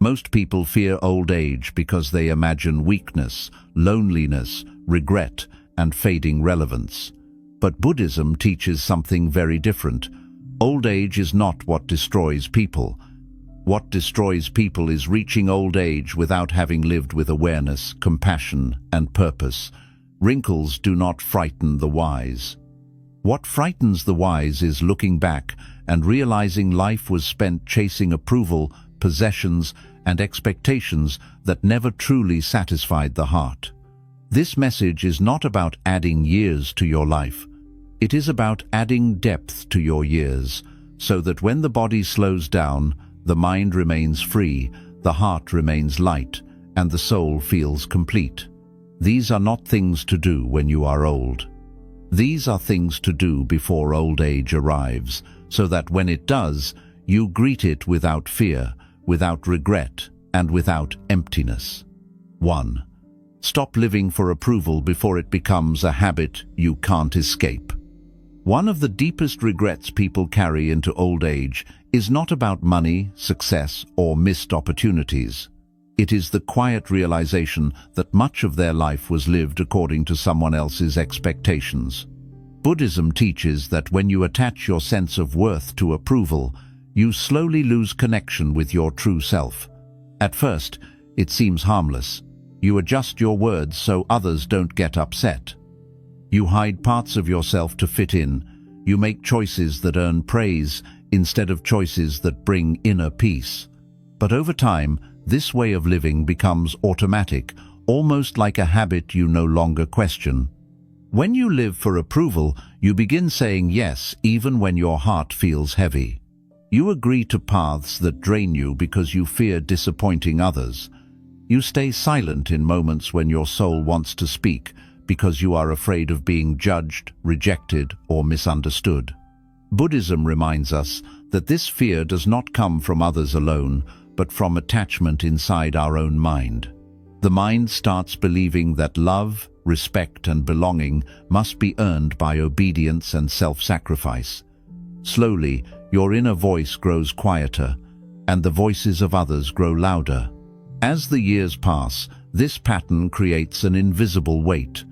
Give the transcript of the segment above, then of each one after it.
Most people fear old age because they imagine weakness, loneliness, regret, and fading relevance. But Buddhism teaches something very different. Old age is not what destroys people. What destroys people is reaching old age without having lived with awareness, compassion, and purpose. Wrinkles do not frighten the wise. What frightens the wise is looking back and realizing life was spent chasing approval, possessions, and expectations that never truly satisfied the heart. This message is not about adding years to your life. It is about adding depth to your years, so that when the body slows down, the mind remains free, the heart remains light, and the soul feels complete. These are not things to do when you are old. These are things to do before old age arrives, so that when it does, you greet it without fear, without regret, and without emptiness. 1. Stop living for approval before it becomes a habit you can't escape. One of the deepest regrets people carry into old age is not about money, success, or missed opportunities. It is the quiet realization that much of their life was lived according to someone else's expectations. Buddhism teaches that when you attach your sense of worth to approval, you slowly lose connection with your true self. At first, it seems harmless. You adjust your words so others don't get upset. You hide parts of yourself to fit in. You make choices that earn praise instead of choices that bring inner peace. But over time, this way of living becomes automatic, almost like a habit you no longer question. When you live for approval, you begin saying yes even when your heart feels heavy. You agree to paths that drain you because you fear disappointing others. You stay silent in moments when your soul wants to speak because you are afraid of being judged, rejected, or misunderstood. Buddhism reminds us that this fear does not come from others alone, but from attachment inside our own mind. The mind starts believing that love, respect, and belonging must be earned by obedience and self-sacrifice. Slowly, your inner voice grows quieter, and the voices of others grow louder. As the years pass, this pattern creates an invisible weight.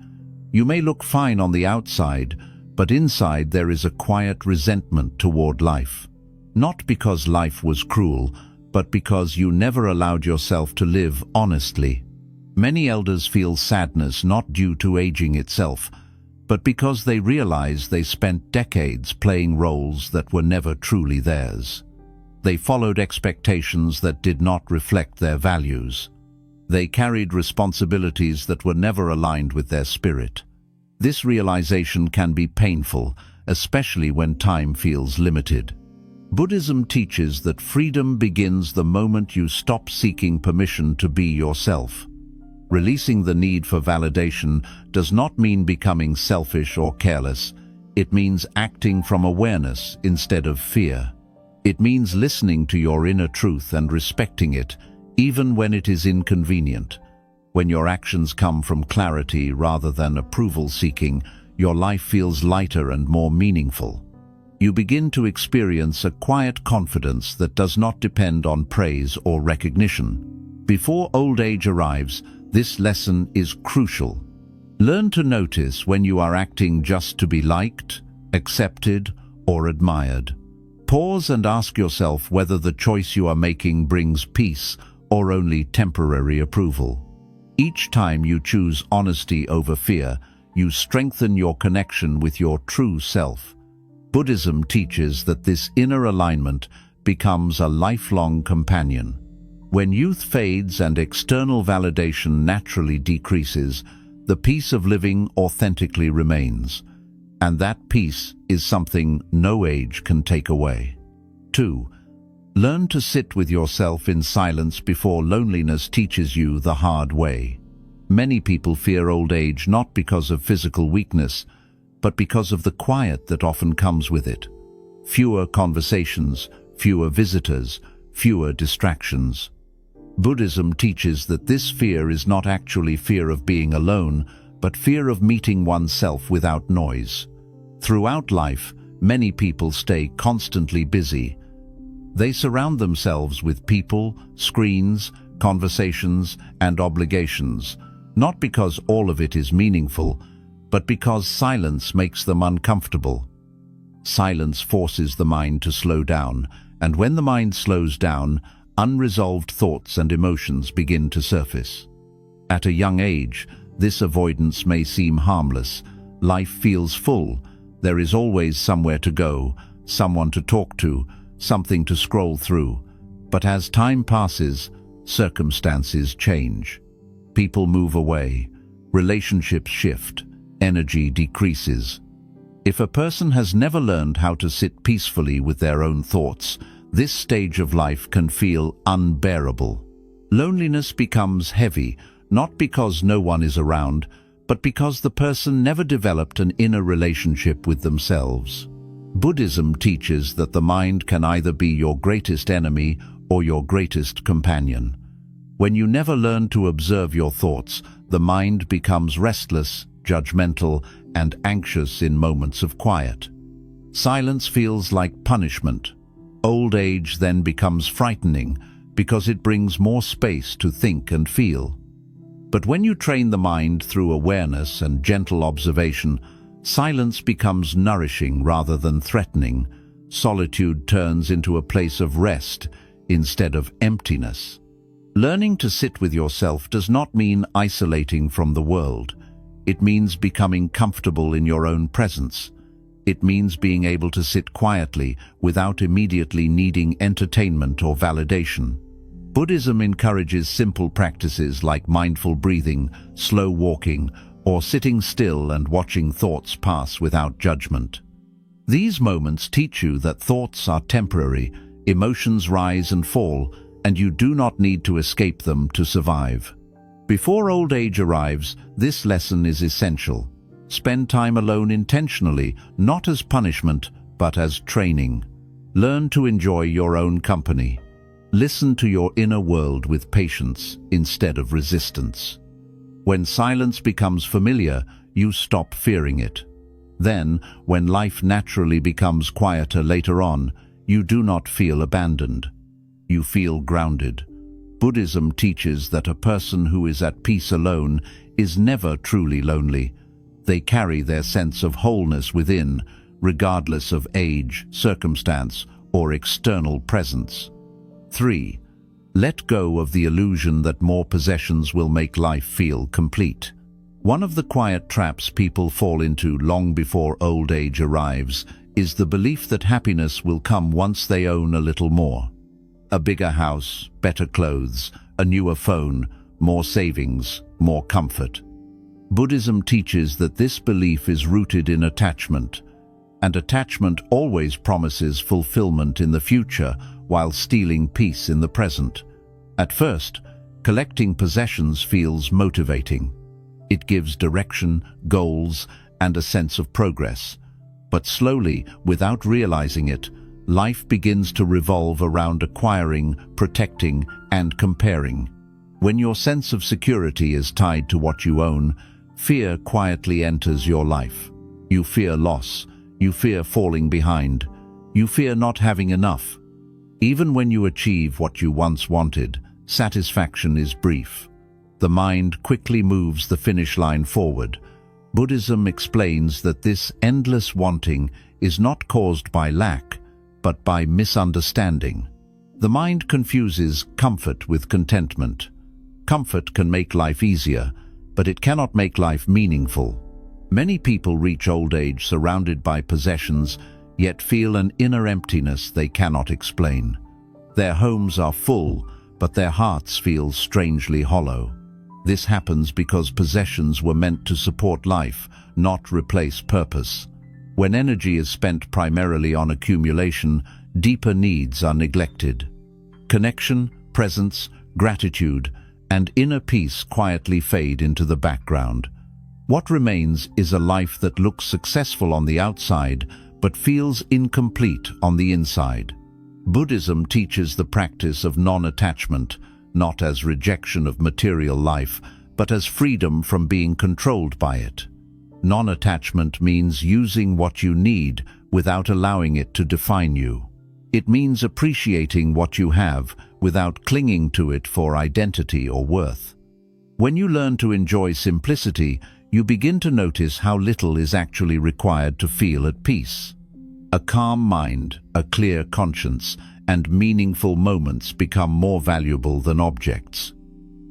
You may look fine on the outside, but inside there is a quiet resentment toward life. Not because life was cruel, but because you never allowed yourself to live honestly. Many elders feel sadness not due to aging itself, but because they realize they spent decades playing roles that were never truly theirs. They followed expectations that did not reflect their values. They carried responsibilities that were never aligned with their spirit. This realization can be painful, especially when time feels limited. Buddhism teaches that freedom begins the moment you stop seeking permission to be yourself. Releasing the need for validation does not mean becoming selfish or careless. It means acting from awareness instead of fear. It means listening to your inner truth and respecting it, even when it is inconvenient. When your actions come from clarity rather than approval seeking, your life feels lighter and more meaningful. You begin to experience a quiet confidence that does not depend on praise or recognition. Before old age arrives, this lesson is crucial. Learn to notice when you are acting just to be liked, accepted, or admired. Pause and ask yourself whether the choice you are making brings peace or only temporary approval. Each time you choose honesty over fear, you strengthen your connection with your true self. Buddhism teaches that this inner alignment becomes a lifelong companion. When youth fades and external validation naturally decreases, the peace of living authentically remains. And that peace is something no age can take away. 2. Learn to sit with yourself in silence before loneliness teaches you the hard way. Many people fear old age not because of physical weakness, but because of the quiet that often comes with it. Fewer conversations, fewer visitors, fewer distractions. Buddhism teaches that this fear is not actually fear of being alone, but fear of meeting oneself without noise. Throughout life, many people stay constantly busy. They surround themselves with people, screens, conversations, and obligations, not because all of it is meaningful, but because silence makes them uncomfortable. Silence forces the mind to slow down, and when the mind slows down, unresolved thoughts and emotions begin to surface. At a young age, this avoidance may seem harmless. Life feels full. There is always somewhere to go, someone to talk to, something to scroll through. But as time passes, circumstances change. People move away, relationships shift, energy decreases. If a person has never learned how to sit peacefully with their own thoughts, this stage of life can feel unbearable. Loneliness becomes heavy, not because no one is around, but because the person never developed an inner relationship with themselves. Buddhism teaches that the mind can either be your greatest enemy or your greatest companion. When you never learn to observe your thoughts, the mind becomes restless, judgmental, and anxious in moments of quiet. Silence feels like punishment. Old age then becomes frightening because it brings more space to think and feel. But when you train the mind through awareness and gentle observation, silence becomes nourishing rather than threatening. Solitude turns into a place of rest instead of emptiness. Learning to sit with yourself does not mean isolating from the world. It means becoming comfortable in your own presence. It means being able to sit quietly without immediately needing entertainment or validation. Buddhism encourages simple practices like mindful breathing, slow walking, or sitting still and watching thoughts pass without judgment. These moments teach you that thoughts are temporary, emotions rise and fall, and you do not need to escape them to survive. Before old age arrives, this lesson is essential. Spend time alone intentionally, not as punishment, but as training. Learn to enjoy your own company. Listen to your inner world with patience instead of resistance. When silence becomes familiar, you stop fearing it. Then, when life naturally becomes quieter later on, you do not feel abandoned. You feel grounded. Buddhism teaches that a person who is at peace alone is never truly lonely. They carry their sense of wholeness within, regardless of age, circumstance, or external presence. 3. Let go of the illusion that more possessions will make life feel complete. One of the quiet traps people fall into long before old age arrives is the belief that happiness will come once they own a little more. A bigger house, better clothes, a newer phone, more savings, more comfort. Buddhism teaches that this belief is rooted in attachment, and attachment always promises fulfillment in the future while stealing peace in the present. At first, collecting possessions feels motivating. It gives direction, goals, and a sense of progress. But slowly, without realizing it, life begins to revolve around acquiring, protecting, and comparing. When your sense of security is tied to what you own, fear quietly enters your life. You fear loss. You fear falling behind. You fear not having enough. Even when you achieve what you once wanted, satisfaction is brief. The mind quickly moves the finish line forward. Buddhism explains that this endless wanting is not caused by lack, but by misunderstanding. The mind confuses comfort with contentment. Comfort can make life easier, but it cannot make life meaningful. Many people reach old age surrounded by possessions, yet feel an inner emptiness they cannot explain. Their homes are full, but their hearts feel strangely hollow. This happens because possessions were meant to support life, not replace purpose. When energy is spent primarily on accumulation, deeper needs are neglected. Connection, presence, gratitude, and inner peace quietly fade into the background. What remains is a life that looks successful on the outside, but feels incomplete on the inside. Buddhism teaches the practice of non-attachment, not as rejection of material life, but as freedom from being controlled by it. Non-attachment means using what you need without allowing it to define you. It means appreciating what you have without clinging to it for identity or worth. When you learn to enjoy simplicity, you begin to notice how little is actually required to feel at peace. A calm mind, a clear conscience, and meaningful moments become more valuable than objects.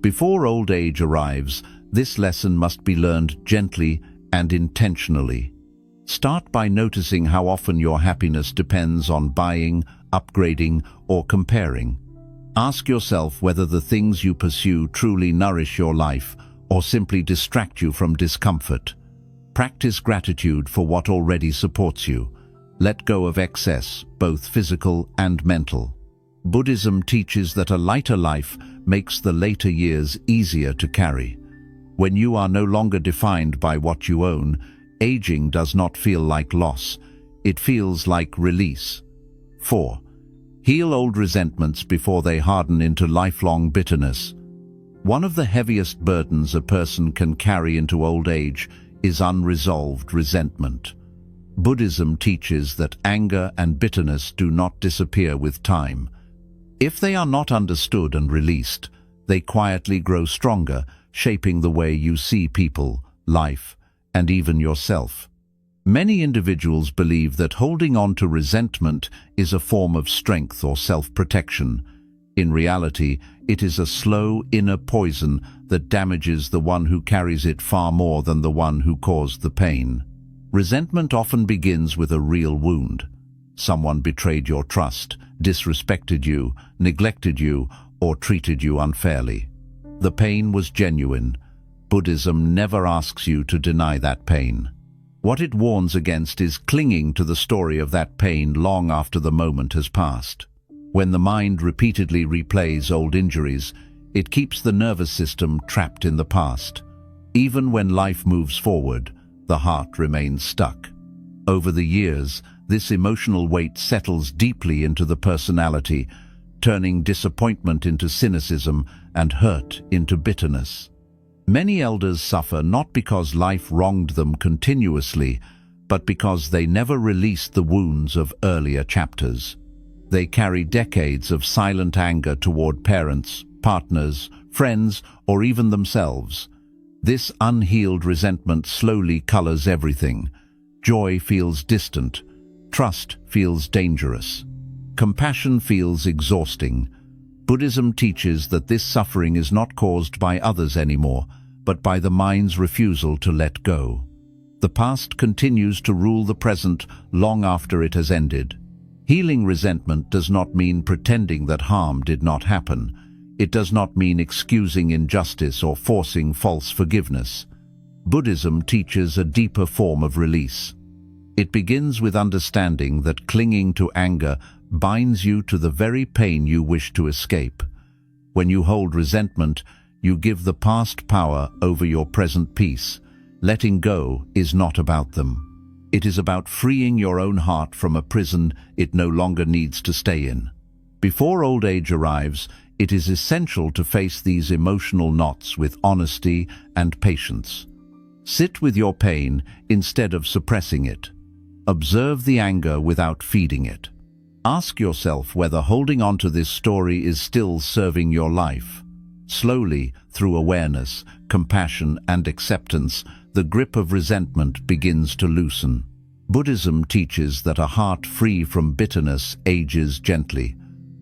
Before old age arrives, this lesson must be learned gently and intentionally. Start by noticing how often your happiness depends on buying, upgrading, or comparing. Ask yourself whether the things you pursue truly nourish your life or simply distract you from discomfort. Practice gratitude for what already supports you. Let go of excess, both physical and mental. Buddhism teaches that a lighter life makes the later years easier to carry. When you are no longer defined by what you own, aging does not feel like loss. It feels like release. 4. Heal old resentments before they harden into lifelong bitterness. One of the heaviest burdens a person can carry into old age is unresolved resentment. Buddhism teaches that anger and bitterness do not disappear with time. If they are not understood and released, they quietly grow stronger, shaping the way you see people, life, and even yourself. Many individuals believe that holding on to resentment is a form of strength or self-protection. In reality, it is a slow inner poison that damages the one who carries it far more than the one who caused the pain. Resentment often begins with a real wound. Someone betrayed your trust, disrespected you, neglected you, or treated you unfairly. The pain was genuine. Buddhism never asks you to deny that pain. What it warns against is clinging to the story of that pain long after the moment has passed. When the mind repeatedly replays old injuries, it keeps the nervous system trapped in the past. Even when life moves forward, the heart remains stuck. Over the years, this emotional weight settles deeply into the personality, turning disappointment into cynicism and hurt into bitterness. Many elders suffer not because life wronged them continuously, but because they never released the wounds of earlier chapters. They carry decades of silent anger toward parents, partners, friends, or even themselves. This unhealed resentment slowly colors everything. Joy feels distant. Trust feels dangerous. Compassion feels exhausting. Buddhism teaches that this suffering is not caused by others anymore, but by the mind's refusal to let go. The past continues to rule the present long after it has ended. Healing resentment does not mean pretending that harm did not happen. It does not mean excusing injustice or forcing false forgiveness. Buddhism teaches a deeper form of release. It begins with understanding that clinging to anger binds you to the very pain you wish to escape. When you hold resentment, you give the past power over your present peace. Letting go is not about them. It is about freeing your own heart from a prison it no longer needs to stay in. Before old age arrives, it is essential to face these emotional knots with honesty and patience. Sit with your pain instead of suppressing it. Observe the anger without feeding it. Ask yourself whether holding on to this story is still serving your life. Slowly, through awareness, compassion, and acceptance, the grip of resentment begins to loosen. Buddhism teaches that a heart free from bitterness ages gently.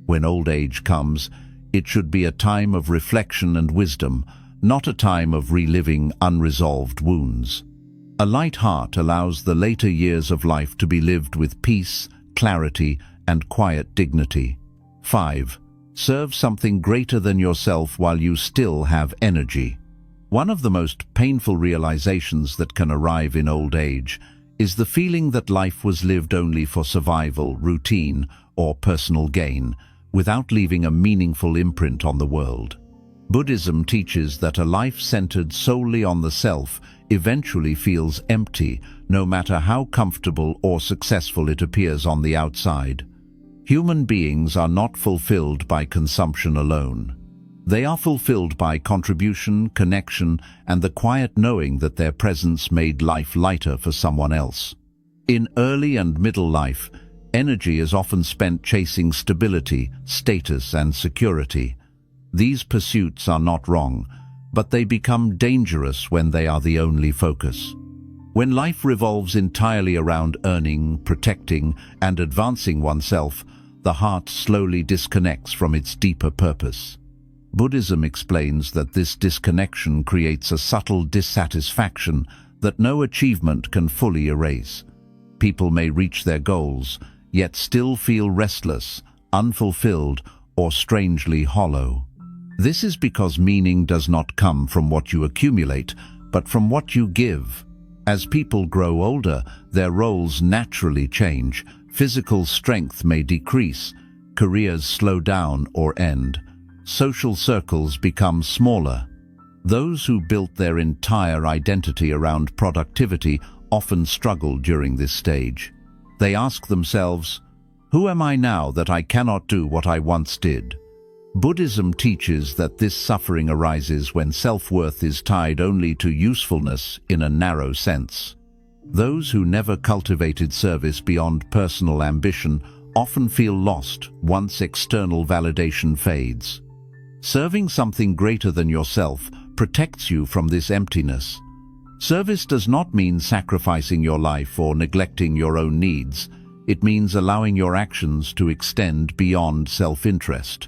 When old age comes, it should be a time of reflection and wisdom, not a time of reliving unresolved wounds. A light heart allows the later years of life to be lived with peace, clarity, and quiet dignity. 5. Serve something greater than yourself while you still have energy. One of the most painful realizations that can arrive in old age is the feeling that life was lived only for survival, routine, or personal gain, without leaving a meaningful imprint on the world. Buddhism teaches that a life centered solely on the self eventually feels empty, no matter how comfortable or successful it appears on the outside. Human beings are not fulfilled by consumption alone. They are fulfilled by contribution, connection, and the quiet knowing that their presence made life lighter for someone else. In early and middle life, Energy is often spent chasing stability, status, and security. These pursuits are not wrong, but they become dangerous when they are the only focus. When life revolves entirely around earning, protecting, and advancing oneself, the heart slowly disconnects from its deeper purpose. Buddhism explains that this disconnection creates a subtle dissatisfaction that no achievement can fully erase. People may reach their goals, yet still feel restless, unfulfilled, or strangely hollow. This is because meaning does not come from what you accumulate, but from what you give. As people grow older, their roles naturally change. Physical strength may decrease, careers slow down or end. Social circles become smaller. Those who built their entire identity around productivity often struggle during this stage. They ask themselves, "Who am I now that I cannot do what I once did?" Buddhism teaches that this suffering arises when self-worth is tied only to usefulness in a narrow sense. Those who never cultivated service beyond personal ambition often feel lost once external validation fades. Serving something greater than yourself protects you from this emptiness. Service does not mean sacrificing your life or neglecting your own needs. It means allowing your actions to extend beyond self-interest.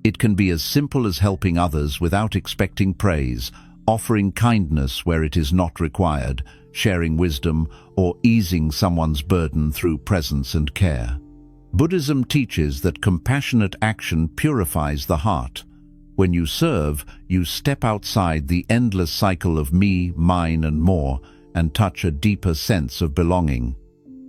It can be as simple as helping others without expecting praise, offering kindness where it is not required, sharing wisdom, or easing someone's burden through presence and care. Buddhism teaches that compassionate action purifies the heart. When you serve, you step outside the endless cycle of me, mine, and more, and touch a deeper sense of belonging.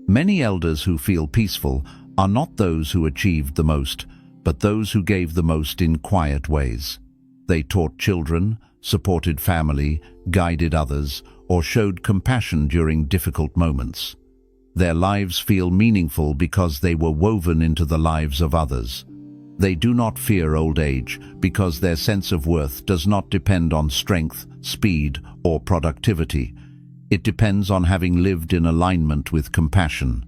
Many elders who feel peaceful are not those who achieved the most, but those who gave the most in quiet ways. They taught children, supported family, guided others, or showed compassion during difficult moments. Their lives feel meaningful because they were woven into the lives of others. They do not fear old age because their sense of worth does not depend on strength, speed, or productivity. It depends on having lived in alignment with compassion.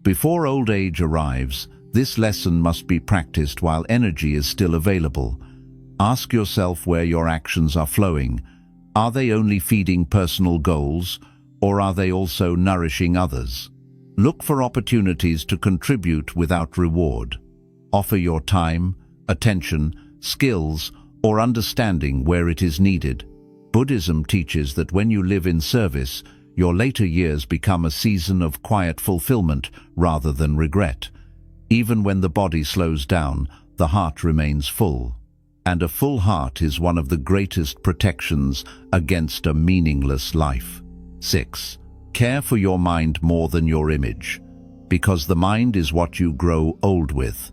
Before old age arrives, this lesson must be practiced while energy is still available. Ask yourself where your actions are flowing. Are they only feeding personal goals, or are they also nourishing others? Look for opportunities to contribute without reward. Offer your time, attention, skills, or understanding where it is needed. Buddhism teaches that when you live in service, your later years become a season of quiet fulfillment rather than regret. Even when the body slows down, the heart remains full. And a full heart is one of the greatest protections against a meaningless life. 6. Care for your mind more than your image, because the mind is what you grow old with.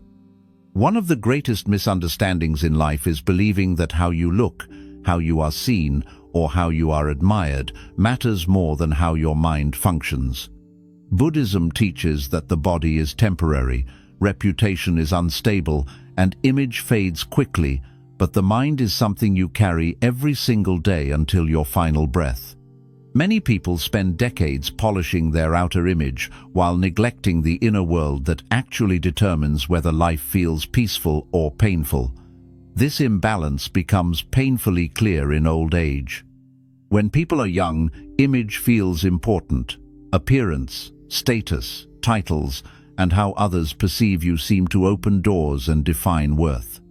One of the greatest misunderstandings in life is believing that how you look, how you are seen, or how you are admired matters more than how your mind functions. Buddhism teaches that the body is temporary, reputation is unstable, and image fades quickly, but the mind is something you carry every single day until your final breath. Many people spend decades polishing their outer image while neglecting the inner world that actually determines whether life feels peaceful or painful. This imbalance becomes painfully clear in old age. When people are young, image feels important. Appearance, status, titles, and how others perceive you seem to open doors and define worth.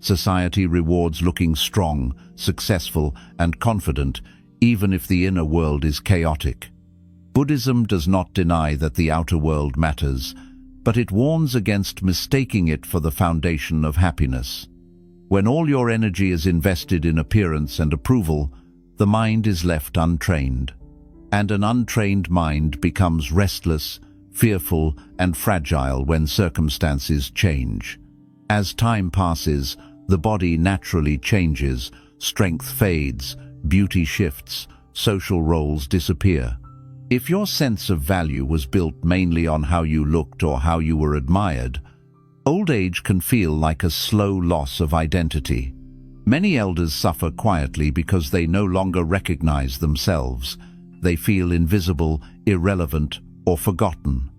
Society rewards looking strong, successful, and confident, even if the inner world is chaotic. Buddhism does not deny that the outer world matters, but it warns against mistaking it for the foundation of happiness. When all your energy is invested in appearance and approval, the mind is left untrained. And an untrained mind becomes restless, fearful, and fragile when circumstances change. As time passes, the body naturally changes, strength fades, beauty shifts, social roles disappear. If your sense of value was built mainly on how you looked or how you were admired, old age can feel like a slow loss of identity. Many elders suffer quietly because they no longer recognize themselves. They feel invisible, irrelevant, or forgotten.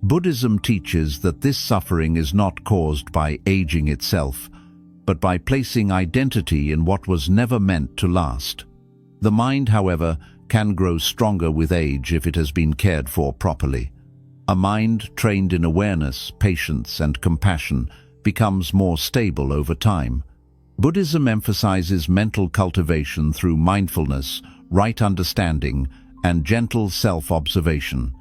Buddhism teaches that this suffering is not caused by aging itself, but by placing identity in what was never meant to last. The mind, however, can grow stronger with age if it has been cared for properly. A mind trained in awareness, patience, and compassion becomes more stable over time. Buddhism emphasizes mental cultivation through mindfulness, right understanding, and gentle self-observation.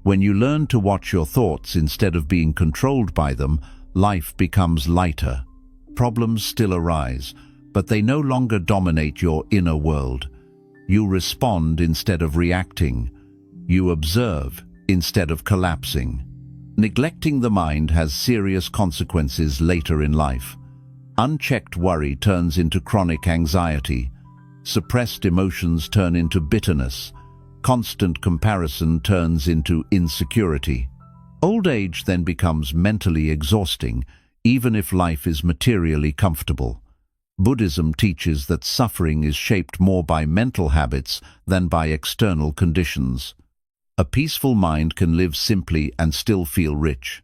When you learn to watch your thoughts instead of being controlled by them, life becomes lighter. Problems still arise, but they no longer dominate your inner world. You respond instead of reacting. You observe instead of collapsing. Neglecting the mind has serious consequences later in life. Unchecked worry turns into chronic anxiety. Suppressed emotions turn into bitterness. Constant comparison turns into insecurity. Old age then becomes mentally exhausting, even if life is materially comfortable. Buddhism teaches that suffering is shaped more by mental habits than by external conditions. A peaceful mind can live simply and still feel rich.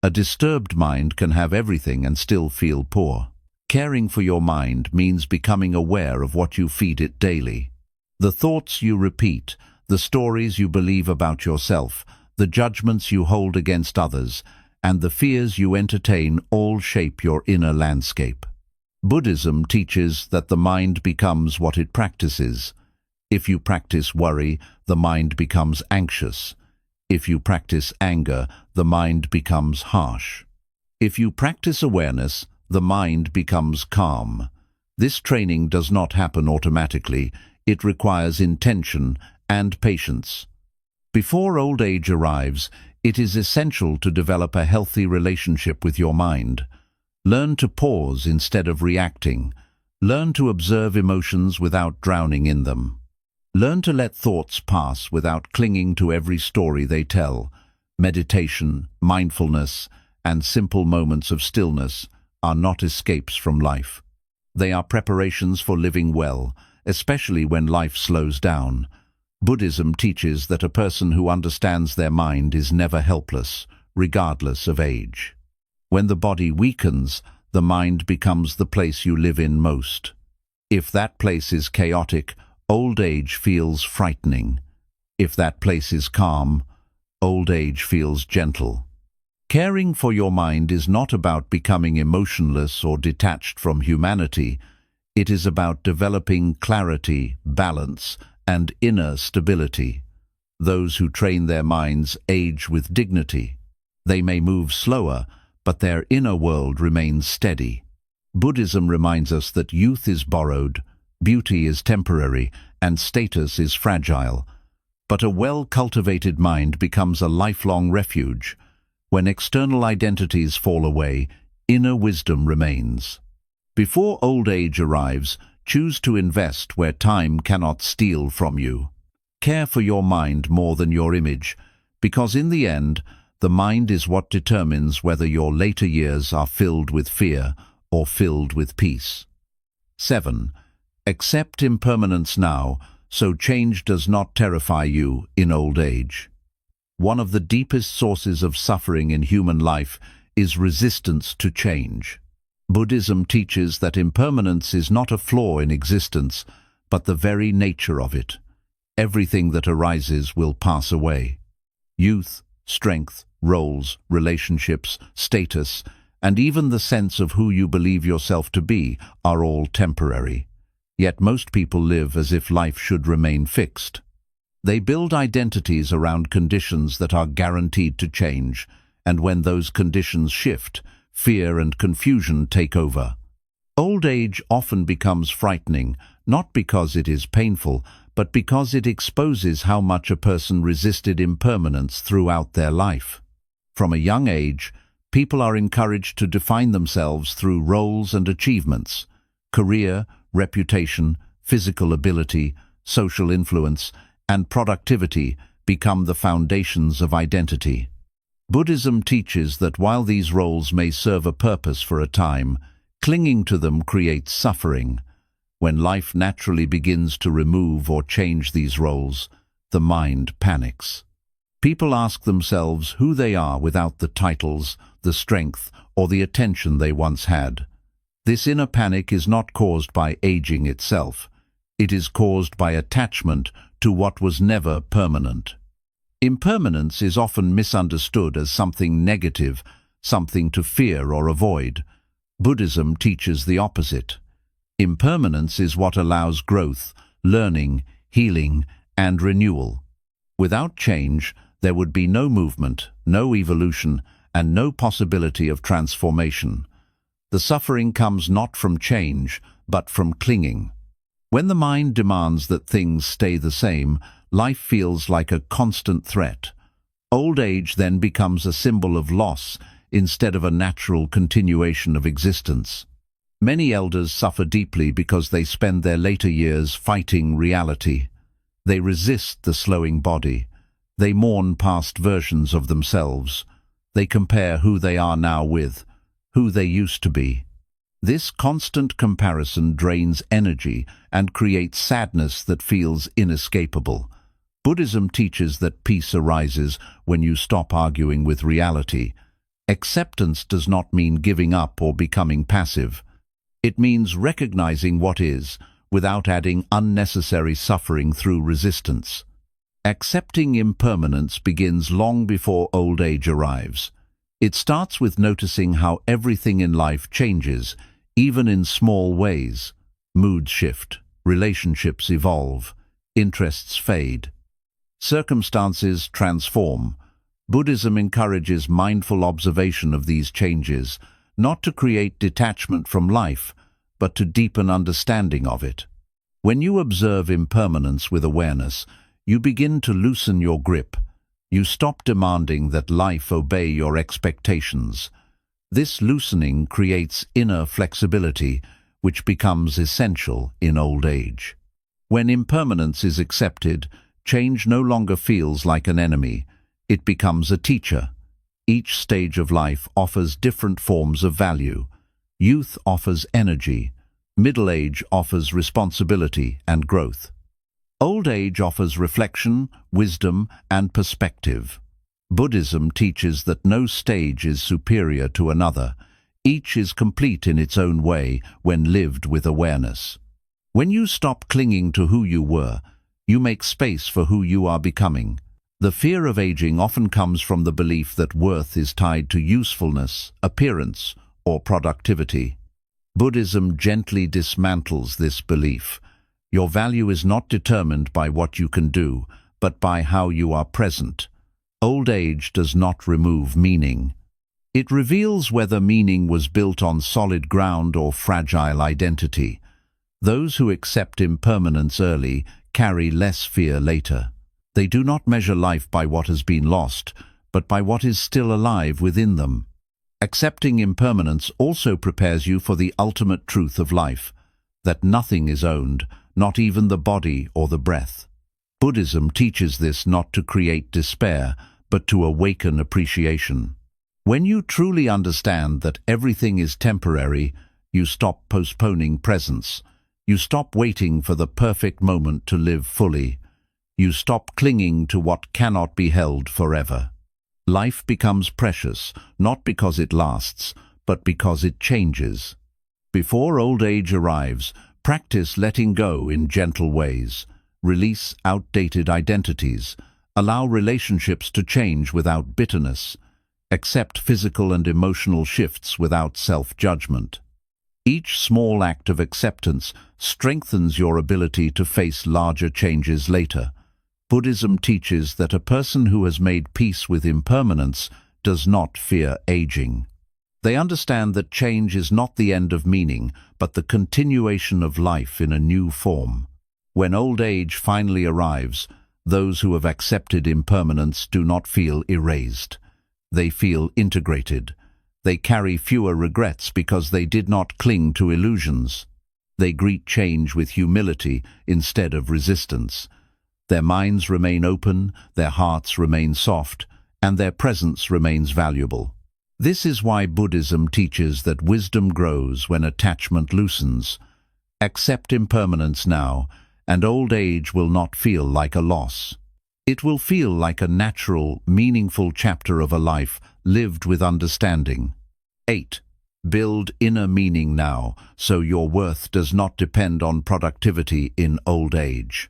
A disturbed mind can have everything and still feel poor. Caring for your mind means becoming aware of what you feed it daily. The thoughts you repeat, the stories you believe about yourself, the judgments you hold against others, and the fears you entertain all shape your inner landscape. Buddhism teaches that the mind becomes what it practices. If you practice worry, the mind becomes anxious. If you practice anger, the mind becomes harsh. If you practice awareness, the mind becomes calm. This training does not happen automatically. It requires intention and patience. Before old age arrives, it is essential to develop a healthy relationship with your mind. Learn to pause instead of reacting. Learn to observe emotions without drowning in them. Learn to let thoughts pass without clinging to every story they tell. Meditation, mindfulness, and simple moments of stillness are not escapes from life. They are preparations for living well, especially when life slows down. Buddhism teaches that a person who understands their mind is never helpless, regardless of age. When the body weakens, the mind becomes the place you live in most. If that place is chaotic, old age feels frightening. If that place is calm, old age feels gentle. Caring for your mind is not about becoming emotionless or detached from humanity. It is about developing clarity, balance, and inner stability. Those who train their minds age with dignity. They may move slower, but their inner world remains steady. Buddhism reminds us that youth is borrowed, beauty is temporary, and status is fragile. But a well-cultivated mind becomes a lifelong refuge. When external identities fall away, inner wisdom remains. Before old age arrives, choose to invest where time cannot steal from you. Care for your mind more than your image, because in the end, the mind is what determines whether your later years are filled with fear or filled with peace. 7. Accept impermanence now, so change does not terrify you in old age. One of the deepest sources of suffering in human life is resistance to change. Buddhism teaches that impermanence is not a flaw in existence, but the very nature of it. Everything that arises will pass away. Youth, strength, roles, relationships, status, and even the sense of who you believe yourself to be are all temporary. Yet most people live as if life should remain fixed. They build identities around conditions that are guaranteed to change, and when those conditions shift, fear and confusion take over. Old age often becomes frightening, not because it is painful, but because it exposes how much a person resisted impermanence throughout their life. From a young age, people are encouraged to define themselves through roles and achievements. Career, reputation, physical ability, social influence, and productivity become the foundations of identity. Buddhism teaches that while these roles may serve a purpose for a time, clinging to them creates suffering. When life naturally begins to remove or change these roles, the mind panics. People ask themselves who they are without the titles, the strength, or the attention they once had. This inner panic is not caused by aging itself. It is caused by attachment to what was never permanent. Impermanence is often misunderstood as something negative, something to fear or avoid. Buddhism teaches the opposite. Impermanence is what allows growth, learning, healing, and renewal. Without change, there would be no movement, no evolution, and no possibility of transformation. The suffering comes not from change, but from clinging. When the mind demands that things stay the same, life feels like a constant threat. Old age then becomes a symbol of loss instead of a natural continuation of existence. Many elders suffer deeply because they spend their later years fighting reality. They resist the slowing body. They mourn past versions of themselves. They compare who they are now with who they used to be. This constant comparison drains energy and creates sadness that feels inescapable. Buddhism teaches that peace arises when you stop arguing with reality. Acceptance does not mean giving up or becoming passive. It means recognizing what is, without adding unnecessary suffering through resistance. Accepting impermanence begins long before old age arrives. It starts with noticing how everything in life changes, even in small ways. Moods shift, relationships evolve, interests fade. Circumstances transform. Buddhism encourages mindful observation of these changes, not to create detachment from life, but to deepen understanding of it. When you observe impermanence with awareness, you begin to loosen your grip. You stop demanding that life obey your expectations. This loosening creates inner flexibility, which becomes essential in old age. When impermanence is accepted, change no longer feels like an enemy. It becomes a teacher. Each stage of life offers different forms of value. Youth offers energy. Middle age offers responsibility and growth. Old age offers reflection, wisdom, and perspective. Buddhism teaches that no stage is superior to another. Each is complete in its own way when lived with awareness. When you stop clinging to who you were, you make space for who you are becoming. The fear of aging often comes from the belief that worth is tied to usefulness, appearance, or productivity. Buddhism gently dismantles this belief. Your value is not determined by what you can do, but by how you are present. Old age does not remove meaning. It reveals whether meaning was built on solid ground or fragile identity. Those who accept impermanence early carry less fear later. They do not measure life by what has been lost, but by what is still alive within them. Accepting impermanence also prepares you for the ultimate truth of life, that nothing is owned, not even the body or the breath. Buddhism teaches this not to create despair, but to awaken appreciation. When you truly understand that everything is temporary, you stop postponing presence. You stop waiting for the perfect moment to live fully. You stop clinging to what cannot be held forever. Life becomes precious, not because it lasts, but because it changes. Before old age arrives, practice letting go in gentle ways. Release outdated identities. Allow relationships to change without bitterness. Accept physical and emotional shifts without self-judgment. Each small act of acceptance strengthens your ability to face larger changes later. Buddhism teaches that a person who has made peace with impermanence does not fear aging. They understand that change is not the end of meaning, but the continuation of life in a new form. When old age finally arrives, those who have accepted impermanence do not feel erased. They feel integrated. They carry fewer regrets because they did not cling to illusions. They greet change with humility instead of resistance. Their minds remain open, their hearts remain soft, and their presence remains valuable. This is why Buddhism teaches that wisdom grows when attachment loosens. Accept impermanence now, and old age will not feel like a loss. It will feel like a natural, meaningful chapter of a life lived with understanding. 8. Build inner meaning now, so your worth does not depend on productivity in old age.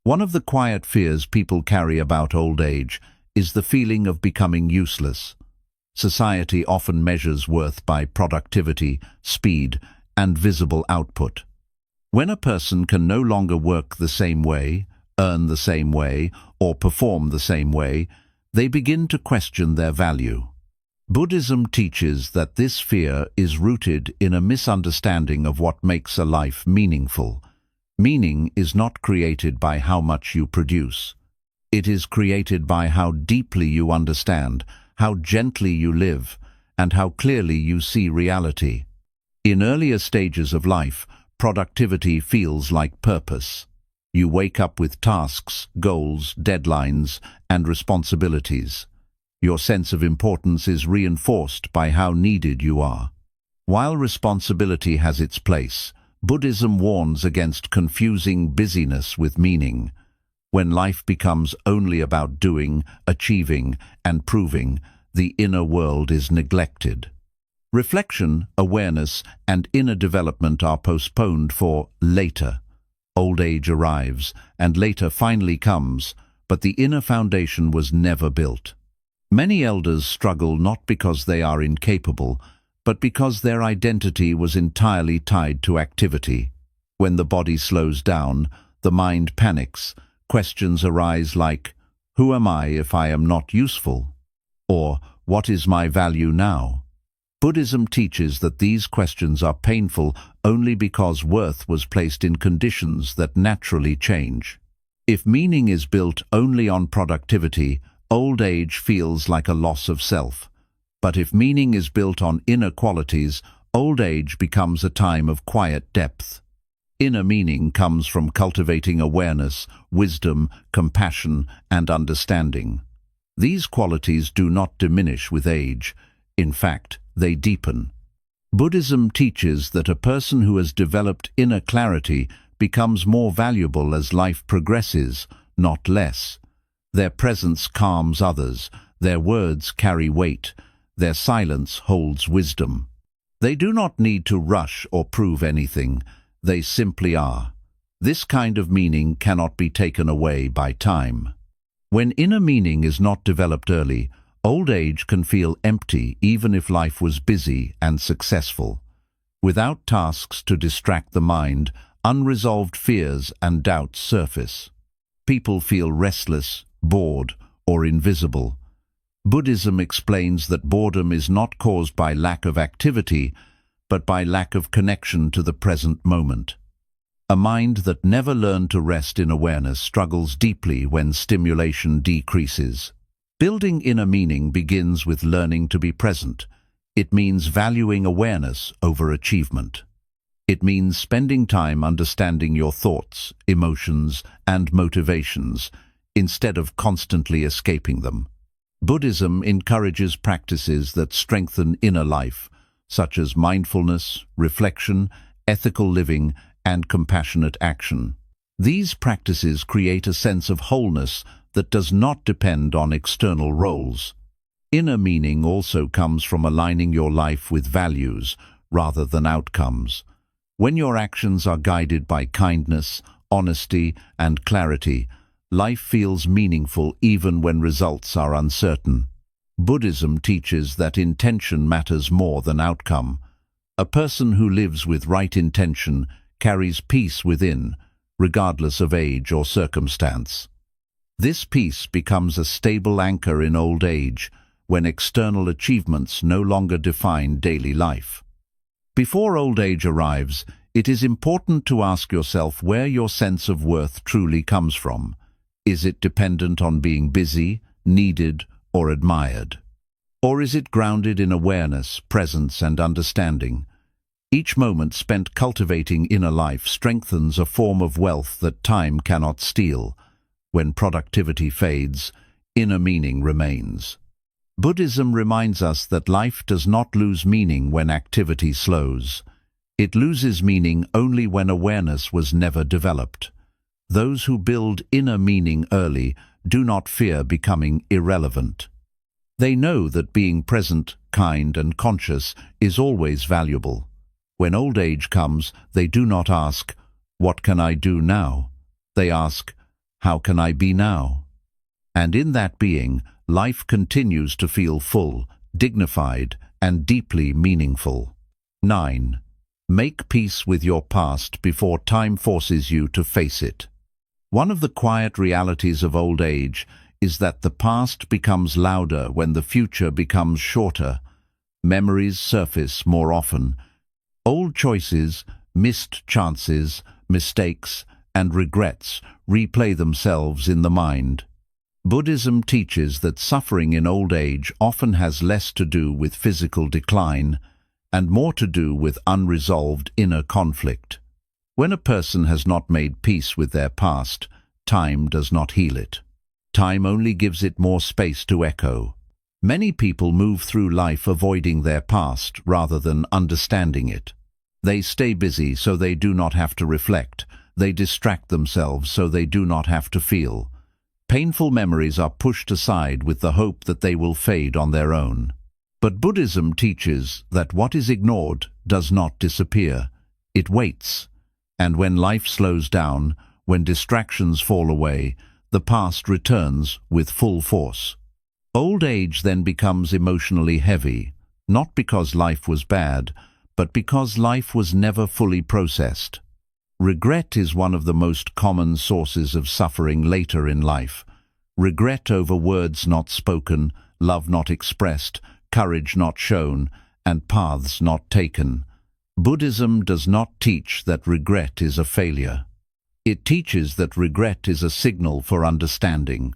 One of the quiet fears people carry about old age is the feeling of becoming useless. Society often measures worth by productivity, speed, and visible output. When a person can no longer work the same way, earn the same way, or perform the same way, they begin to question their value. Buddhism teaches that this fear is rooted in a misunderstanding of what makes a life meaningful. Meaning is not created by how much you produce. It is created by how deeply you understand, how gently you live, and how clearly you see reality. In earlier stages of life, productivity feels like purpose. You wake up with tasks, goals, deadlines, and responsibilities. Your sense of importance is reinforced by how needed you are. While responsibility has its place, Buddhism warns against confusing busyness with meaning. When life becomes only about doing, achieving, and proving, the inner world is neglected. Reflection, awareness, and inner development are postponed for later. Old age arrives, and later finally comes, but the inner foundation was never built. Many elders struggle not because they are incapable, but because their identity was entirely tied to activity. When the body slows down, the mind panics. Questions arise like, "Who am I if I am not useful?" Or, "What is my value now?" Buddhism teaches that these questions are painful only because worth was placed in conditions that naturally change. If meaning is built only on productivity, old age feels like a loss of self. But if meaning is built on inner qualities, old age becomes a time of quiet depth. Inner meaning comes from cultivating awareness, wisdom, compassion, and understanding. These qualities do not diminish with age. In fact, they deepen. Buddhism teaches that a person who has developed inner clarity becomes more valuable as life progresses, not less. Their presence calms others, their words carry weight, their silence holds wisdom. They do not need to rush or prove anything, they simply are. This kind of meaning cannot be taken away by time. When inner meaning is not developed early, old age can feel empty even if life was busy and successful. Without tasks to distract the mind, unresolved fears and doubts surface. People feel restless, bored, or invisible. Buddhism explains that boredom is not caused by lack of activity, but by lack of connection to the present moment. A mind that never learned to rest in awareness struggles deeply when stimulation decreases. Building inner meaning begins with learning to be present. It means valuing awareness over achievement. It means spending time understanding your thoughts, emotions, and motivations, instead of constantly escaping them. Buddhism encourages practices that strengthen inner life, such as mindfulness, reflection, ethical living, and compassionate action. These practices create a sense of wholeness that does not depend on external roles. Inner meaning also comes from aligning your life with values rather than outcomes. When your actions are guided by kindness, honesty, and clarity, life feels meaningful even when results are uncertain. Buddhism teaches that intention matters more than outcome. A person who lives with right intention carries peace within, regardless of age or circumstance. This peace becomes a stable anchor in old age, when external achievements no longer define daily life. Before old age arrives, it is important to ask yourself where your sense of worth truly comes from. Is it dependent on being busy, needed, or admired? Or is it grounded in awareness, presence, and understanding? Each moment spent cultivating inner life strengthens a form of wealth that time cannot steal. When productivity fades, inner meaning remains. Buddhism reminds us that life does not lose meaning when activity slows. It loses meaning only when awareness was never developed. Those who build inner meaning early do not fear becoming irrelevant. They know that being present, kind, and conscious is always valuable. When old age comes, they do not ask, "What can I do now?" They ask, "How can I be now?" And in that being, life continues to feel full, dignified, and deeply meaningful. 9. Make peace with your past before time forces you to face it. One of the quiet realities of old age is that the past becomes louder when the future becomes shorter. Memories surface more often. Old choices, missed chances, mistakes, and regrets replay themselves in the mind. Buddhism teaches that suffering in old age often has less to do with physical decline and more to do with unresolved inner conflict. When a person has not made peace with their past, time does not heal it. Time only gives it more space to echo. Many people move through life avoiding their past rather than understanding it. They stay busy so they do not have to reflect. They distract themselves so they do not have to feel. Painful memories are pushed aside with the hope that they will fade on their own. But Buddhism teaches that what is ignored does not disappear. It waits. And when life slows down, when distractions fall away, the past returns with full force. Old age then becomes emotionally heavy, not because life was bad, but because life was never fully processed. Regret is one of the most common sources of suffering later in life. Regret over words not spoken, love not expressed, courage not shown, and paths not taken. Buddhism does not teach that regret is a failure. It teaches that regret is a signal for understanding.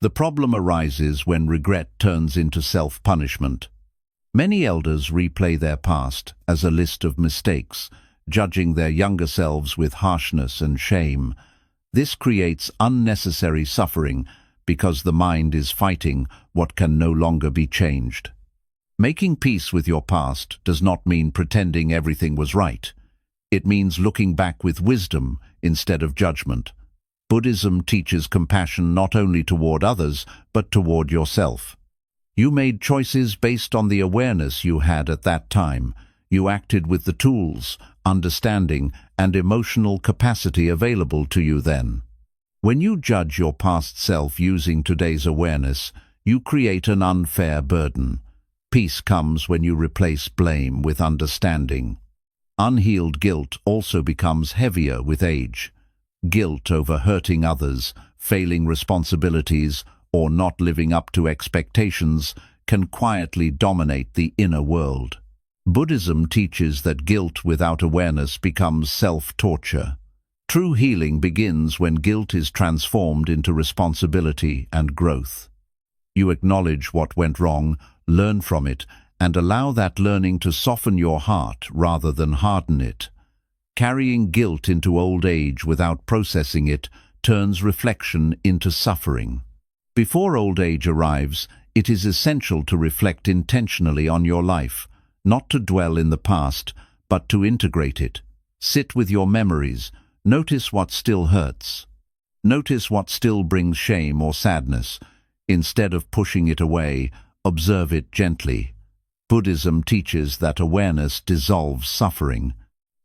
The problem arises when regret turns into self-punishment. Many elders replay their past as a list of mistakes, judging their younger selves with harshness and shame. This creates unnecessary suffering because the mind is fighting what can no longer be changed. Making peace with your past does not mean pretending everything was right. It means looking back with wisdom instead of judgment. Buddhism teaches compassion not only toward others, but toward yourself. You made choices based on the awareness you had at that time. You acted with the tools, understanding, and emotional capacity available to you then. When you judge your past self using today's awareness, you create an unfair burden. Peace comes when you replace blame with understanding. Unhealed guilt also becomes heavier with age. Guilt over hurting others, failing responsibilities, or not living up to expectations can quietly dominate the inner world. Buddhism teaches that guilt without awareness becomes self-torture. True healing begins when guilt is transformed into responsibility and growth. You acknowledge what went wrong, learn from it, and allow that learning to soften your heart rather than harden it. Carrying guilt into old age without processing it turns reflection into suffering. Before old age arrives, it is essential to reflect intentionally on your life, not to dwell in the past, but to integrate it. Sit with your memories. Notice what still hurts. Notice what still brings shame or sadness. Instead of pushing it away, observe it gently. Buddhism teaches that awareness dissolves suffering.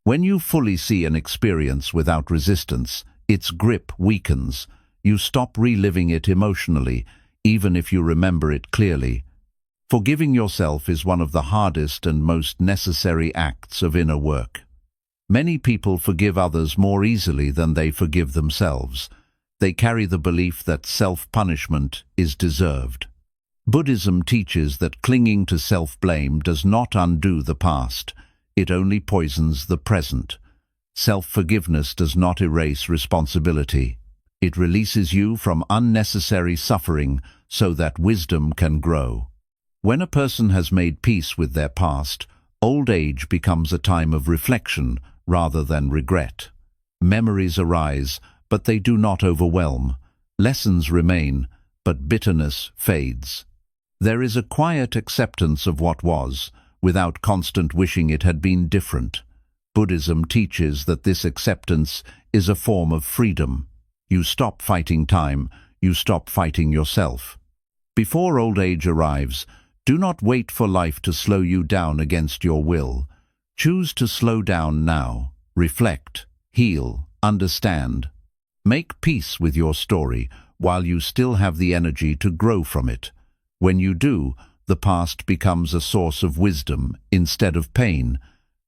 When you fully see an experience without resistance, its grip weakens. You stop reliving it emotionally, even if you remember it clearly. Forgiving yourself is one of the hardest and most necessary acts of inner work. Many people forgive others more easily than they forgive themselves. They carry the belief that self-punishment is deserved. Buddhism teaches that clinging to self-blame does not undo the past. It only poisons the present. Self-forgiveness does not erase responsibility. It releases you from unnecessary suffering so that wisdom can grow. When a person has made peace with their past, old age becomes a time of reflection rather than regret. Memories arise, but they do not overwhelm. Lessons remain, but bitterness fades. There is a quiet acceptance of what was, without constant wishing it had been different. Buddhism teaches that this acceptance is a form of freedom. You stop fighting time, you stop fighting yourself. Before old age arrives, do not wait for life to slow you down against your will. Choose to slow down now. Reflect, heal, understand. Make peace with your story while you still have the energy to grow from it. When you do, the past becomes a source of wisdom instead of pain,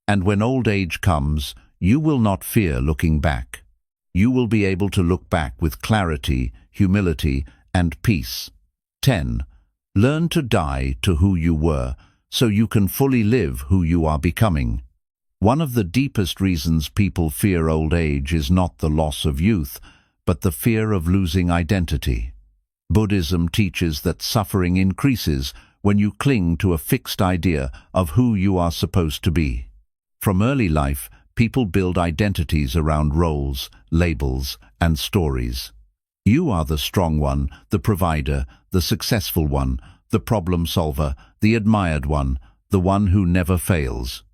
and when old age comes, you will not fear looking back. You will be able to look back with clarity, humility, and peace. 10. Learn to die to who you were, so you can fully live who you are becoming. One of the deepest reasons people fear old age is not the loss of youth, but the fear of losing identity. Buddhism teaches that suffering increases when you cling to a fixed idea of who you are supposed to be. From early life, people build identities around roles, labels, and stories. You are the strong one, the provider, the successful one, the problem solver, the admired one, the one who never fails.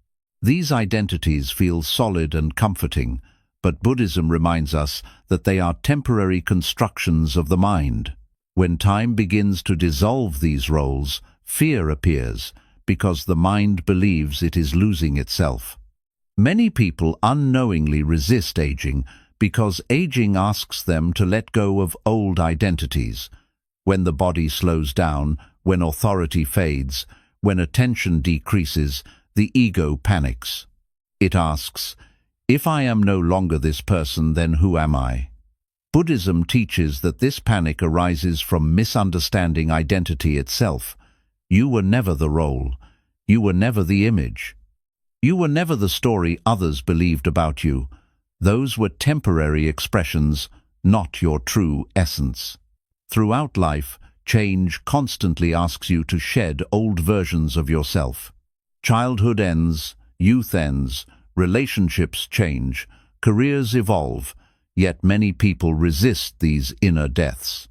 These identities feel solid and comforting, but Buddhism reminds us that they are temporary constructions of the mind. When time begins to dissolve these roles, fear appears, because the mind believes it is losing itself. Many people unknowingly resist aging because aging asks them to let go of old identities. When the body slows down, when authority fades, when attention decreases, the ego panics. It asks, "If I am no longer this person, then who am I?" Buddhism teaches that this panic arises from misunderstanding identity itself. You were never the role. You were never the image. You were never the story others believed about you. Those were temporary expressions, not your true essence. Throughout life, change constantly asks you to shed old versions of yourself. Childhood ends, youth ends, relationships change, careers evolve, yet many people resist these inner deaths.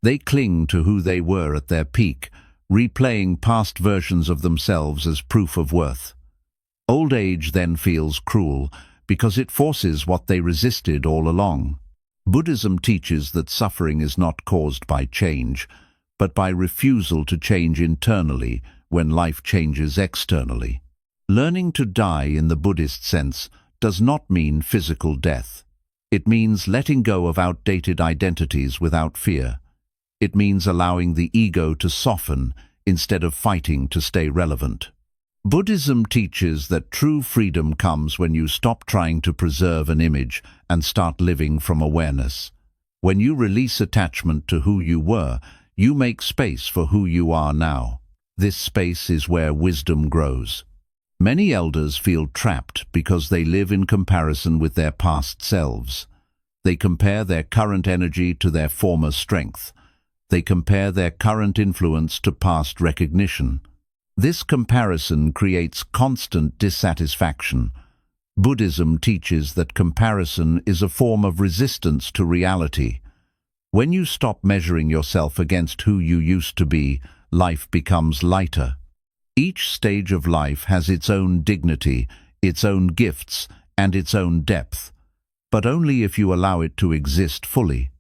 They cling to who they were at their peak, replaying past versions of themselves as proof of worth. Old age then feels cruel because it forces what they resisted all along. Buddhism teaches that suffering is not caused by change, but by refusal to change internally when life changes externally. Learning to die in the Buddhist sense does not mean physical death. It means letting go of outdated identities without fear. It means allowing the ego to soften instead of fighting to stay relevant. Buddhism teaches that true freedom comes when you stop trying to preserve an image and start living from awareness. When you release attachment to who you were, you make space for who you are now. This space is where wisdom grows. Many elders feel trapped because they live in comparison with their past selves. They compare their current energy to their former strength. They compare their current influence to past recognition. This comparison creates constant dissatisfaction. Buddhism teaches that comparison is a form of resistance to reality. When you stop measuring yourself against who you used to be, life becomes lighter. Each stage of life has its own dignity, its own gifts, and its own depth, but only if you allow it to exist fully.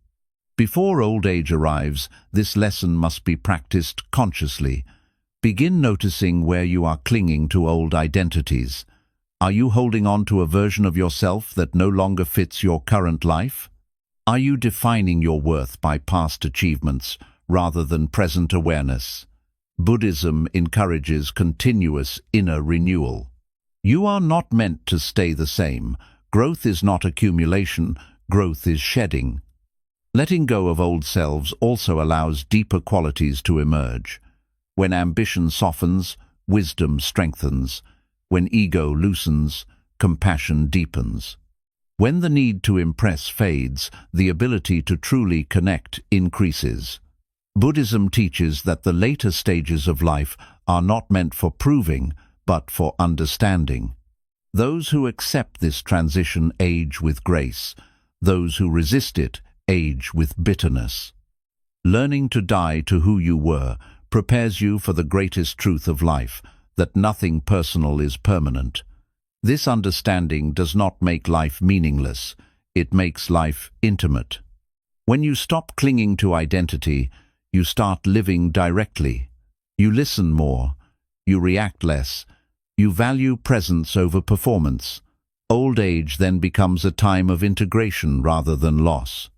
Before old age arrives, this lesson must be practiced consciously. Begin noticing where you are clinging to old identities. Are you holding on to a version of yourself that no longer fits your current life? Are you defining your worth by past achievements rather than present awareness? Buddhism encourages continuous inner renewal. You are not meant to stay the same. Growth is not accumulation, growth is shedding. Letting go of old selves also allows deeper qualities to emerge. When ambition softens, wisdom strengthens. When ego loosens, compassion deepens. When the need to impress fades, the ability to truly connect increases. Buddhism teaches that the later stages of life are not meant for proving, but for understanding. Those who accept this transition age with grace. Those who resist it age with bitterness. Learning to die to who you were prepares you for the greatest truth of life, that nothing personal is permanent. This understanding does not make life meaningless, it makes life intimate. When you stop clinging to identity, you start living directly. You listen more. You react less. You value presence over performance. Old age then becomes a time of integration rather than loss.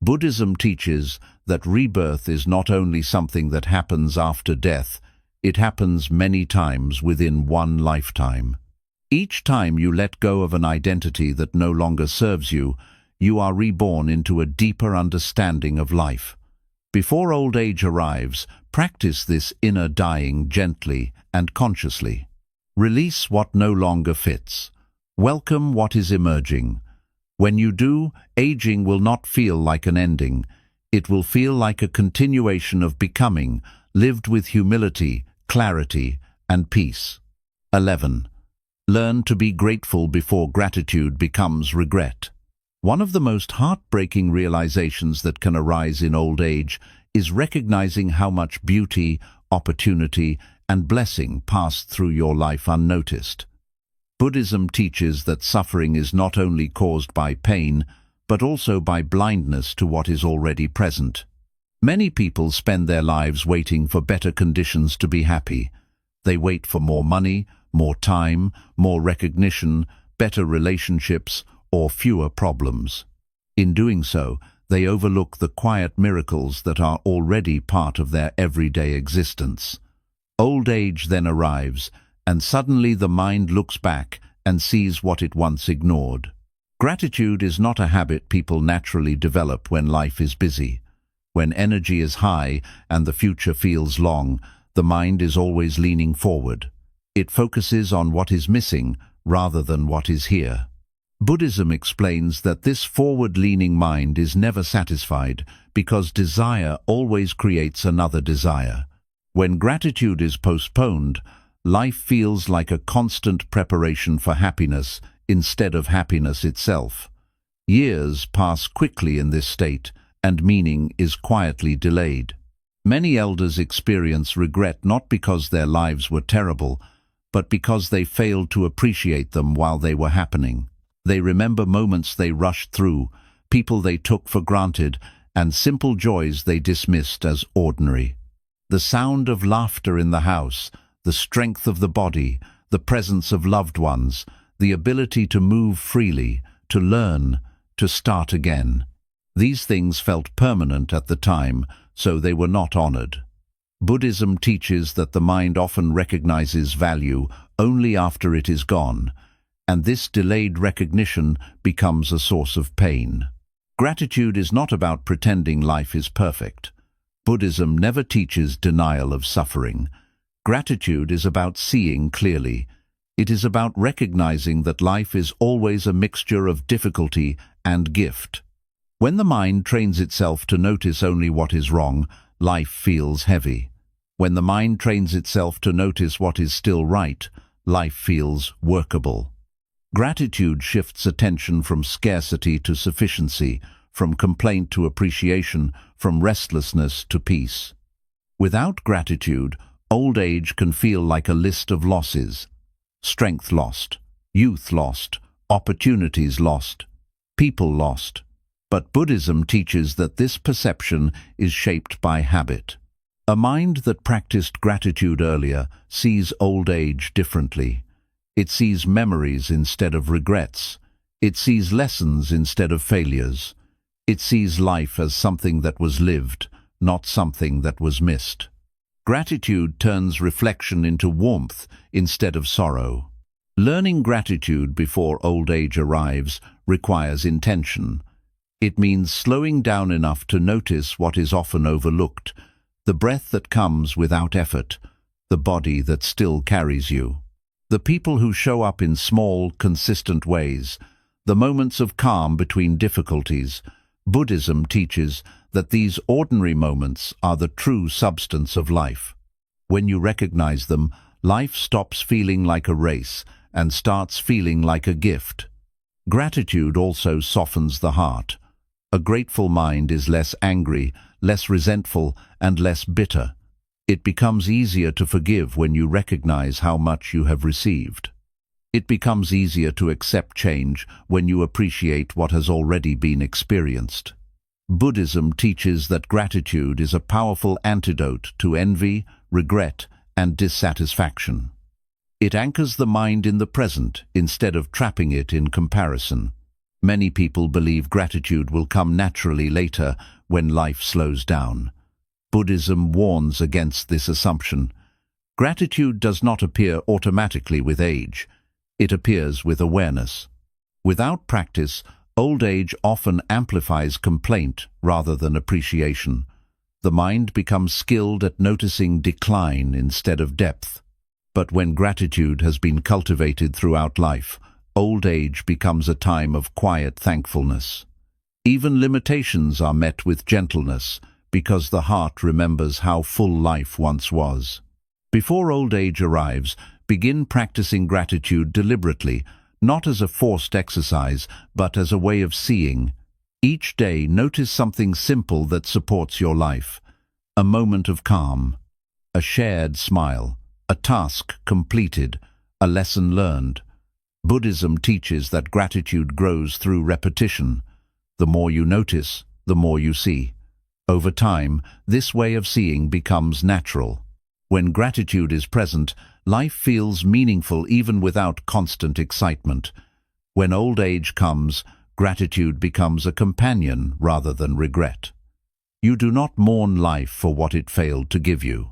Buddhism teaches that rebirth is not only something that happens after death, it happens many times within one lifetime. Each time you let go of an identity that no longer serves you, you are reborn into a deeper understanding of life. Before old age arrives, practice this inner dying gently and consciously. Release what no longer fits. Welcome what is emerging. When you do, aging will not feel like an ending. It will feel like a continuation of becoming, lived with humility, clarity, and peace. 11. Learn to be grateful before gratitude becomes regret. One of the most heartbreaking realizations that can arise in old age is recognizing how much beauty, opportunity, and blessing passed through your life unnoticed. Buddhism teaches that suffering is not only caused by pain, but also by blindness to what is already present. Many people spend their lives waiting for better conditions to be happy. They wait for more money, more time, more recognition, better relationships, or fewer problems. In doing so, they overlook the quiet miracles that are already part of their everyday existence. Old age then arrives, and suddenly the mind looks back and sees what it once ignored. Gratitude is not a habit people naturally develop when life is busy. When energy is high and the future feels long, the mind is always leaning forward. It focuses on what is missing rather than what is here. Buddhism explains that this forward-leaning mind is never satisfied because desire always creates another desire. When gratitude is postponed, life feels like a constant preparation for happiness instead of happiness itself. Years pass quickly in this state, and meaning is quietly delayed. Many elders experience regret not because their lives were terrible, but because they failed to appreciate them while they were happening. They remember moments they rushed through, people they took for granted, and simple joys they dismissed as ordinary. The sound of laughter in the house, the strength of the body, the presence of loved ones, the ability to move freely, to learn, to start again. These things felt permanent at the time, so they were not honored. Buddhism teaches that the mind often recognizes value only after it is gone, and this delayed recognition becomes a source of pain. Gratitude is not about pretending life is perfect. Buddhism never teaches denial of suffering. Gratitude is about seeing clearly. It is about recognizing that life is always a mixture of difficulty and gift. When the mind trains itself to notice only what is wrong, life feels heavy. When the mind trains itself to notice what is still right, life feels workable. Gratitude shifts attention from scarcity to sufficiency, from complaint to appreciation, from restlessness to peace. Without gratitude, old age can feel like a list of losses. Strength lost, youth lost, opportunities lost, people lost. But Buddhism teaches that this perception is shaped by habit. A mind that practiced gratitude earlier sees old age differently. It sees memories instead of regrets. It sees lessons instead of failures. It sees life as something that was lived, not something that was missed. Gratitude turns reflection into warmth instead of sorrow. Learning gratitude before old age arrives requires intention. It means slowing down enough to notice what is often overlooked, the breath that comes without effort, the body that still carries you. The people who show up in small, consistent ways, the moments of calm between difficulties. Buddhism teaches that these ordinary moments are the true substance of life. When you recognize them, life stops feeling like a race and starts feeling like a gift. Gratitude also softens the heart. A grateful mind is less angry, less resentful, and less bitter. It becomes easier to forgive when you recognize how much you have received. It becomes easier to accept change when you appreciate what has already been experienced. Buddhism teaches that gratitude is a powerful antidote to envy, regret, and dissatisfaction. It anchors the mind in the present instead of trapping it in comparison. Many people believe gratitude will come naturally later when life slows down. Buddhism warns against this assumption. Gratitude does not appear automatically with age. It appears with awareness. Without practice, old age often amplifies complaint rather than appreciation. The mind becomes skilled at noticing decline instead of depth. But when gratitude has been cultivated throughout life, old age becomes a time of quiet thankfulness. Even limitations are met with gentleness because the heart remembers how full life once was. Before old age arrives, begin practicing gratitude deliberately, not as a forced exercise, but as a way of seeing. Each day, notice something simple that supports your life. A moment of calm, a shared smile, a task completed, a lesson learned. Buddhism teaches that gratitude grows through repetition. The more you notice, the more you see. Over time, this way of seeing becomes natural. When gratitude is present, life feels meaningful even without constant excitement. When old age comes, gratitude becomes a companion rather than regret. You do not mourn life for what it failed to give you.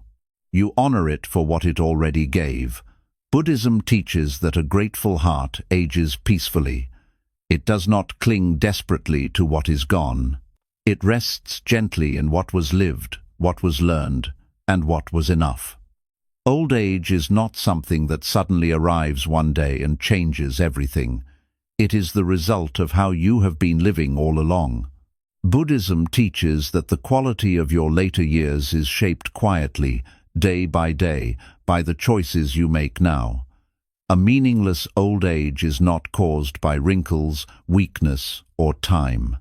You honor it for what it already gave. Buddhism teaches that a grateful heart ages peacefully. It does not cling desperately to what is gone. It rests gently in what was lived, what was learned, and what was enough. Old age is not something that suddenly arrives one day and changes everything. It is the result of how you have been living all along. Buddhism teaches that the quality of your later years is shaped quietly, day by day, by the choices you make now. A meaningless old age is not caused by wrinkles, weakness, or time.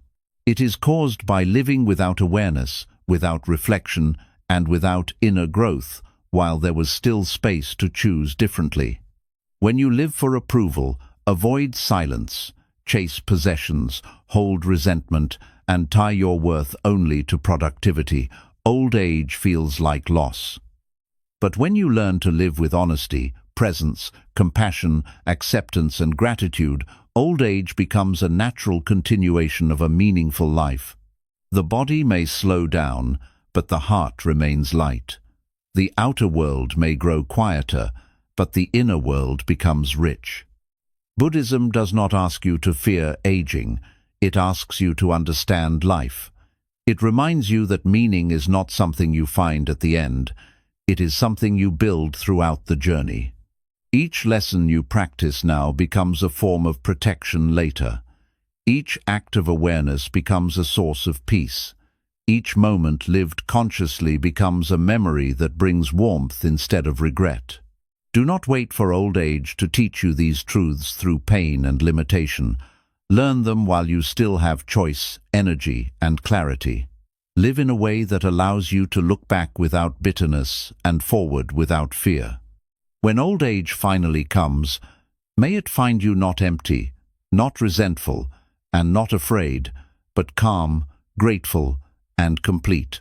It is caused by living without awareness, without reflection, and without inner growth, while there was still space to choose differently. When you live for approval, avoid silence, chase possessions, hold resentment, and tie your worth only to productivity, old age feels like loss. But when you learn to live with honesty, presence, compassion, acceptance, and gratitude, old age becomes a natural continuation of a meaningful life. The body may slow down, but the heart remains light. The outer world may grow quieter, but the inner world becomes rich. Buddhism does not ask you to fear aging. It asks you to understand life. It reminds you that meaning is not something you find at the end. It is something you build throughout the journey. Each lesson you practice now becomes a form of protection later. Each act of awareness becomes a source of peace. Each moment lived consciously becomes a memory that brings warmth instead of regret. Do not wait for old age to teach you these truths through pain and limitation. Learn them while you still have choice, energy, and clarity. Live in a way that allows you to look back without bitterness and forward without fear. When old age finally comes, may it find you not empty, not resentful, and not afraid, but calm, grateful, and complete.